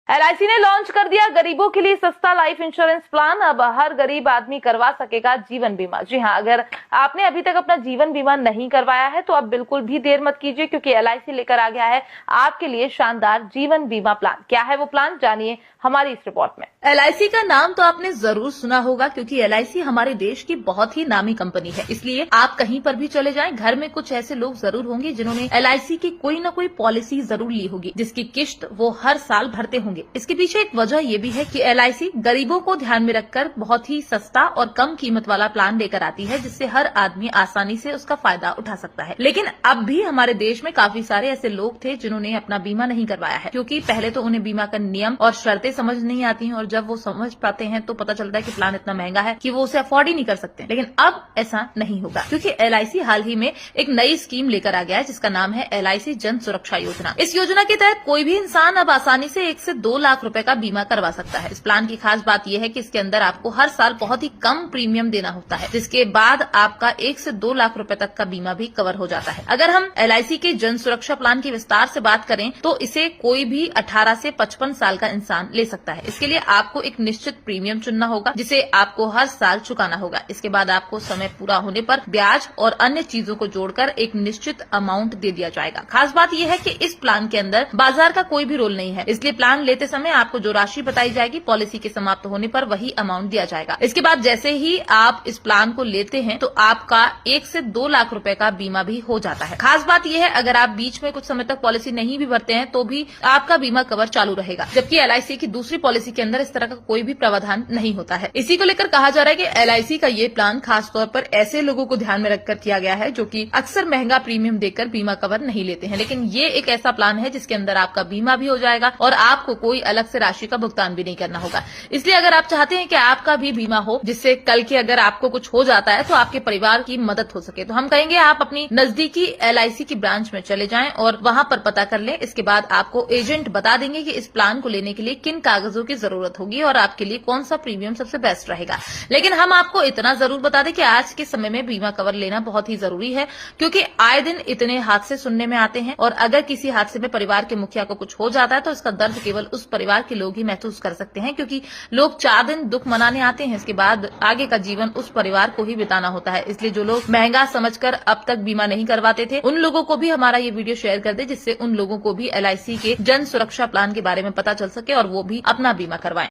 LIC ने launch कर दिया गरीबों के लिए सस्ता लाइफ इंश्योरेंस प्लान। अब हर गरीब आदमी करवा सकेगा जीवन बीमा। जी हां, अगर आपने अभी तक अपना जीवन बीमा नहीं करवाया है तो अब बिल्कुल भी देर मत कीजिए, क्योंकि एलआईसी लेकर आ गया है आपके लिए शानदार जीवन बीमा प्लान। क्या है वो प्लान, जानिए हमारी इस रिपोर्ट में। एलआईसी का नाम तो आपने जरूर सुना होगा, क्योंकि एलआईसी हमारे देश की बहुत ही नामी कंपनी है। इसलिए आप कहीं पर भी चले जाएं, घर में कुछ ऐसे लोग जरूर होंगे जिन्होंने एलआईसी की कोई न कोई पॉलिसी जरूर ली होगी, जिसकी किश्त वो हर साल भरते होंगे। इसके पीछे एक वजह ये भी है कि एलआईसी गरीबों को ध्यान में रखकर बहुत ही सस्ता और कम कीमत वाला प्लान लेकर आती है, जिससे हर आदमी आसानी से उसका फायदा उठा सकता है। लेकिन अब भी हमारे देश में काफी सारे ऐसे लोग थे जिन्होंने अपना बीमा नहीं करवाया है, क्योंकि पहले तो उन्हें बीमा का नियम और शर्तें समझ नहीं आती हैं, और जब वो समझ पाते हैं तो पता चलता है कि प्लान इतना महंगा है कि वो उसे अफोर्ड ही नहीं कर सकते। लेकिन अब ऐसा नहीं होगा, क्योंकि एलआईसी हाल ही में एक नई स्कीम लेकर आ गया है, जिसका नाम है एलआईसी जन सुरक्षा योजना। इस योजना के तहत कोई भी इंसान अब आसानी से 1 से 2 लाख रुपए का बीमा करवा सकता है। इस प्लान की खास बात यह है कि इसके अंदर आपको हर साल बहुत ही कम प्रीमियम देना होता है, जिसके बाद आपका 1 से 2 लाख रुपए तक का बीमा भी कवर हो जाता है। अगर हम एलआईसी के जन सुरक्षा प्लान की विस्तार से बात करें तो इसे कोई भी 18 से 55 साल का इंसान ले सकता है। इसके लिए आपको एक निश्चित प्रीमियम चुनना होगा, जिसे आपको हर साल चुकाना होगा। इसके बाद आपको समय पूरा होने पर ब्याज और अन्य चीजों को जोड़कर एक निश्चित अमाउंट दे दिया जाएगा। खास बात यह है कि इस प्लान के अंदर बाजार का कोई भी रोल नहीं है, इसलिए प्लान लेते समय आपको जो राशि बताई जाएगी पॉलिसी के समाप्त होने पर वही अमाउंट दिया जाएगा। इसके बाद जैसे ही आप इस प्लान को लेते हैं तो आपका 1 से 2 लाख रुपए का बीमा भी हो जाता है। खास बात यह है, अगर आप बीच में कुछ समय तक पॉलिसी नहीं भी भरते हैं तो भी आपका बीमा कवर चालू रहेगा, जबकि एलआईसी की दूसरी पॉलिसी के अंदर इस तरह का कोई भी प्रावधान नहीं होता है। इसी को लेकर कहा जा रहा है कि एलआईसी का ये प्लान खासतौर पर ऐसे लोगों को ध्यान में रखकर किया गया है जो कि अक्सर महंगा प्रीमियम देकर बीमा कवर नहीं लेते हैं। लेकिन ये एक ऐसा प्लान है जिसके अंदर आपका बीमा भी हो जाएगा और आपको कोई अलग से राशि का भुगतान भी नहीं करना होगा। इसलिए अगर आप चाहते हैं कि आपका भी बीमा हो, जिससे कल के अगर आपको कुछ हो जाता है तो आपके परिवार की मदद हो सके, तो हम कहेंगे आप अपनी नजदीकी एलआईसी की ब्रांच में चले जाएं और वहां पर पता कर लें। इसके बाद आपको एजेंट बता देंगे कि इस प्लान को लेने के लिए किन कागजों की जरूरत होगी और आपके लिए कौन सा प्रीमियम सबसे बेस्ट रहेगा। लेकिन हम आपको इतना जरूर बता दें कि आज के समय में बीमा कवर लेना बहुत ही जरूरी है, क्योंकि आए दिन इतने हादसे सुनने में आते हैं, और अगर किसी हादसे में परिवार के मुखिया को कुछ हो जाता है तो इसका दर्द केवल उस परिवार के लोग ही महसूस कर सकते हैं, क्योंकि लोग 4 दिन दुख मनाने आते हैं, इसके बाद आगे का जीवन उस परिवार को ही बिताना होता है। इसलिए जो लोग महंगा समझकर अब तक बीमा नहीं करवाते थे, उन लोगों को भी हमारा ये वीडियो शेयर कर दे, जिससे उन लोगों को भी एलआईसी के जन सुरक्षा प्लान के बारे में पता चल सके और वो भी अपना बीमा करवाएं।